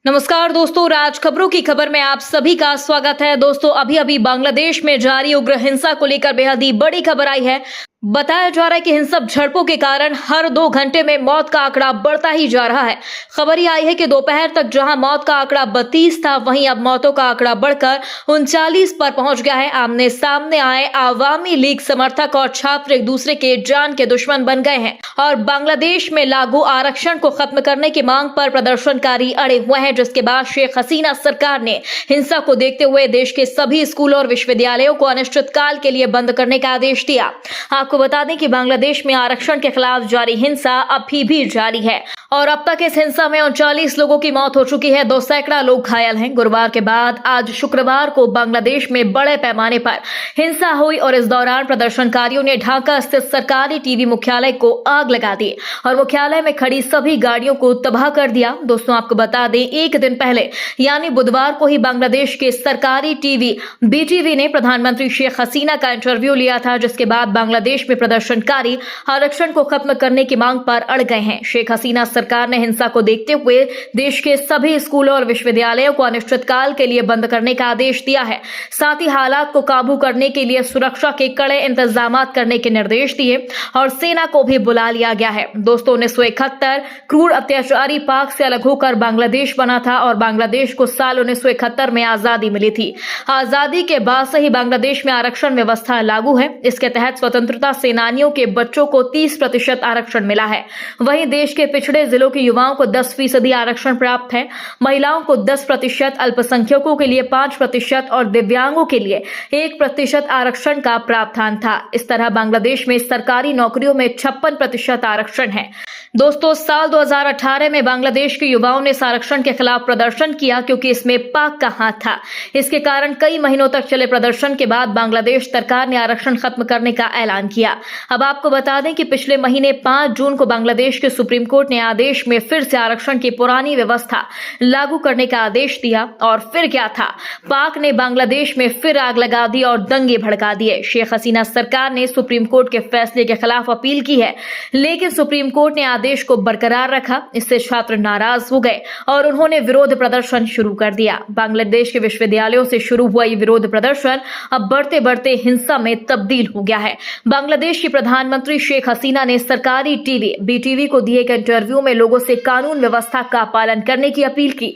नमस्कार दोस्तों, राज खबरों की खबर में आप सभी का स्वागत है। दोस्तों, अभी बांग्लादेश में जारी उग्र हिंसा को लेकर बेहद ही बड़ी खबर आई है। बताया जा रहा है कि हिंसक झड़पों के कारण हर 2 घंटे में मौत का आंकड़ा बढ़ता ही जा रहा है। खबर ये आई है कि दोपहर तक जहां मौत का आंकड़ा 32 था, वहीं अब मौतों का आंकड़ा बढ़कर 39 पर पहुंच गया है। आमने सामने आए आवामी लीग समर्थक और छात्र एक दूसरे के जान के दुश्मन बन गए हैं और बांग्लादेश में लागू आरक्षण को खत्म करने की मांग पर प्रदर्शनकारी अड़े हुए हैं, जिसके बाद शेख हसीना सरकार ने हिंसा को देखते हुए देश के सभी स्कूलों और विश्वविद्यालयों को अनिश्चितकाल के लिए बंद करने का आदेश दिया। आपको बता दें कि बांग्लादेश में आरक्षण के खिलाफ जारी हिंसा अभी भी जारी है और अब तक इस हिंसा में 39 लोगों की मौत हो चुकी है। 2 सैकड़ा लोग घायल हैं। गुरुवार के बाद आज शुक्रवार को बांग्लादेश में बड़े पैमाने पर हिंसा हुई और इस दौरान प्रदर्शनकारियों ने ढाका स्थित सरकारी टीवी मुख्यालय को आग लगा दी और मुख्यालय में खड़ी सभी गाड़ियों को तबाह कर दिया। दोस्तों, आपको बता दें, एक दिन पहले यानी बुधवार को ही बांग्लादेश के सरकारी टीवी बीटीवी ने प्रधानमंत्री शेख हसीना का इंटरव्यू लिया था, जिसके बाद बांग्लादेश में प्रदर्शनकारी आरक्षण को खत्म करने की मांग पर अड़ गए हैं। शेख हसीना सरकार ने हिंसा को देखते हुए देश के सभी स्कूलों और विश्वविद्यालयों को अनिश्चितकाल के लिए बंद करने का आदेश दिया है। साथ ही हालात को काबू करने के लिए सुरक्षा के कड़े इंतजाम करने के निर्देश दिए और सेना को भी बुला लिया गया है। दोस्तों, 1971 क्रूर अत्याचारी पाक से अलग होकर बांग्लादेश बना था और बांग्लादेश को साल 1971 में आजादी मिली थी। आजादी के बाद से ही बांग्लादेश में आरक्षण व्यवस्था लागू है। इसके तहत स्वतंत्रता सेनानियों के बच्चों को 30% आरक्षण मिला है। वहीं देश के पिछड़े जिलों के युवाओं को 10% आरक्षण प्राप्त है। महिलाओं को 10%, अल्पसंख्यकों के लिए 5% और दिव्यांगों के लिए 1% आरक्षण का प्रावधान था। इस तरह बांग्लादेश में सरकारी नौकरियों में 56% आरक्षण है। दोस्तों, साल 2018 में बांग्लादेश के युवाओं ने इस आरक्षण के खिलाफ प्रदर्शन किया क्योंकि इसमें पाक का हाथ था। इसके कारण कई महीनों तक चले प्रदर्शन के बाद बांग्लादेश सरकार ने आरक्षण खत्म करने का ऐलान किया। अब आपको बता दें कि पिछले महीने 5 जून को बांग्लादेश के सुप्रीम कोर्ट ने आदेश में फिर से आरक्षण की पुरानी व्यवस्था लागू करने का आदेश दिया और फिर क्या था, पाक ने बांग्लादेश में फिर आग लगा दी और दंगे भड़का दिए। शेख हसीना सरकार ने सुप्रीम कोर्ट के फैसले के खिलाफ अपील की है, लेकिन सुप्रीम कोर्ट ने आदेश को बरकरार रखा। इससे छात्र नाराज हो गए और उन्होंने विरोध प्रदर्शन शुरू कर दिया। बांग्लादेश के विश्वविद्यालयों से शुरू हुआ ये विरोध प्रदर्शन अब बढ़ते बढ़ते हिंसा में तब्दील हो गया है। बांग्लादेश की प्रधानमंत्री शेख हसीना ने सरकारी टीवी बीटीवी को दिए एक इंटरव्यू में लोगों से कानून व्यवस्था का पालन करने की अपील की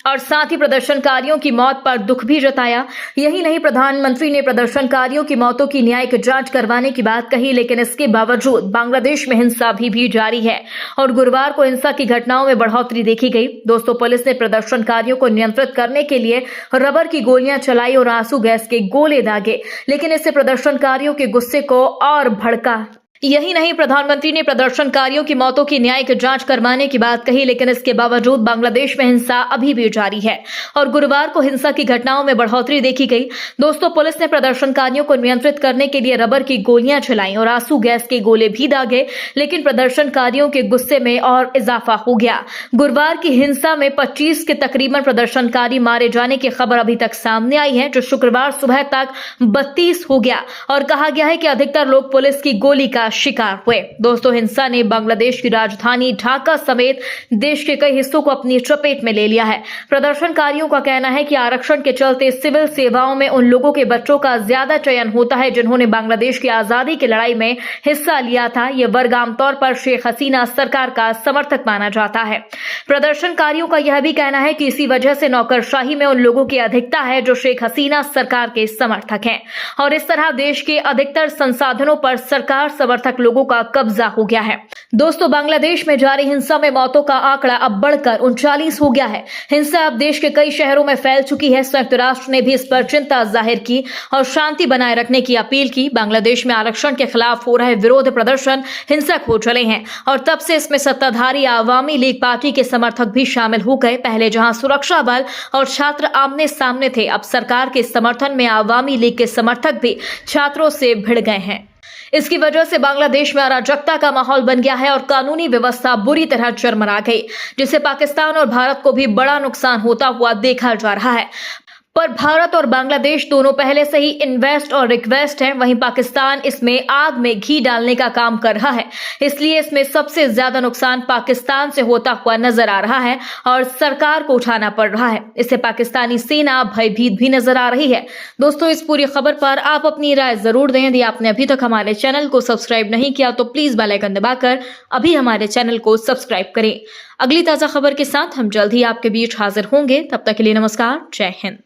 और साथ ही प्रदर्शनकारियों की मौत पर दुख भी जताया। यही नहीं, प्रधानमंत्री ने प्रदर्शनकारियों की मौतों की न्यायिक जांच करवाने की बात कही, लेकिन इसके बावजूद बांग्लादेश में हिंसा अभी भी जारी है और गुरुवार को हिंसा की घटनाओं में बढ़ोतरी देखी गई। दोस्तों, पुलिस ने प्रदर्शनकारियों को नियंत्रित करने के लिए रबर की गोलियां चलाई और आंसू गैस के गोले दागे, लेकिन इससे प्रदर्शनकारियों के गुस्से को और भड़का। यही नहीं, प्रधानमंत्री ने प्रदर्शनकारियों की मौतों की न्यायिक जांच करवाने की बात कही, लेकिन इसके बावजूद बांग्लादेश में हिंसा अभी भी जारी है और गुरुवार को हिंसा की घटनाओं में बढ़ोतरी देखी गई। दोस्तों, पुलिस ने प्रदर्शनकारियों को नियंत्रित करने के लिए रबर की गोलियां चलाई और आंसू गैस के गोले भी दागे, लेकिन प्रदर्शनकारियों के गुस्से में और इजाफा हो गया। गुरुवार की हिंसा में 25 के तकरीबन प्रदर्शनकारी मारे जाने की खबर अभी तक सामने आई है, जो शुक्रवार सुबह तक 32 हो गया और कहा गया है कि अधिकतर लोग पुलिस की गोली का शिकार हुए। दोस्तों, हिंसा ने बांग्लादेश की राजधानी ढाका समेत देश के कई हिस्सों को अपनी चपेट में ले लिया है। प्रदर्शनकारियों का कहना है कि आरक्षण के चलते सिविल सेवाओं में उन लोगों के बच्चों का ज्यादा चयन होता है जिन्होंने बांग्लादेश की आजादी की लड़ाई में हिस्सा लिया था। यह वर्ग आमतौर पर शेख हसीना सरकार का समर्थक माना जाता है। प्रदर्शनकारियों का यह भी कहना है कि इसी वजह से नौकरशाही में उन लोगों की अधिकता है जो शेख हसीना सरकार के समर्थक हैं और इस तरह देश के अधिकतर संसाधनों पर सरकार समर्थक लोगों का कब्जा हो गया है। दोस्तों, बांग्लादेश में जारी हिंसा में मौतों का आंकड़ा अब बढ़कर 39 हो गया है। हिंसा अब देश के कई शहरों में फैल चुकी है। संयुक्त राष्ट्र ने भी इस पर चिंता जाहिर की और शांति बनाए रखने की अपील की। बांग्लादेश में आरक्षण के खिलाफ हो रहे विरोध प्रदर्शन हिंसक हो चले हैं और तब से इसमें सत्ताधारी आवामी लीग पार्टी के समर्थक भी शामिल हो गए। पहले जहां सुरक्षा बल और छात्र आमने सामने थे, अब सरकार के समर्थन में आवामी लीग के समर्थक भी छात्रों से भिड़ गए हैं। इसकी वजह से बांग्लादेश में अराजकता का माहौल बन गया है और कानूनी व्यवस्था बुरी तरह चरमरा गई, जिससे पाकिस्तान और भारत को भी बड़ा नुकसान होता हुआ देखा जा रहा है। पर भारत और बांग्लादेश दोनों पहले से ही इन्वेस्ट और रिक्वेस्ट हैं। वहीं पाकिस्तान इसमें आग में घी डालने का काम कर रहा है, इसलिए इसमें सबसे ज्यादा नुकसान पाकिस्तान से होता हुआ नजर आ रहा है और सरकार को उठाना पड़ रहा है। इससे पाकिस्तानी सेना भयभीत भी नजर आ रही है। दोस्तों, इस पूरी खबर पर आप अपनी राय जरूर दें। यदि आपने अभी तक हमारे चैनल को सब्सक्राइब नहीं किया तो प्लीज बेल आइकन दबाकर अभी हमारे चैनल को सब्सक्राइब करें। अगली ताजा खबर के साथ हम जल्द ही आपके बीच हाजिर होंगे। तब तक के लिए नमस्कार, जय हिंद।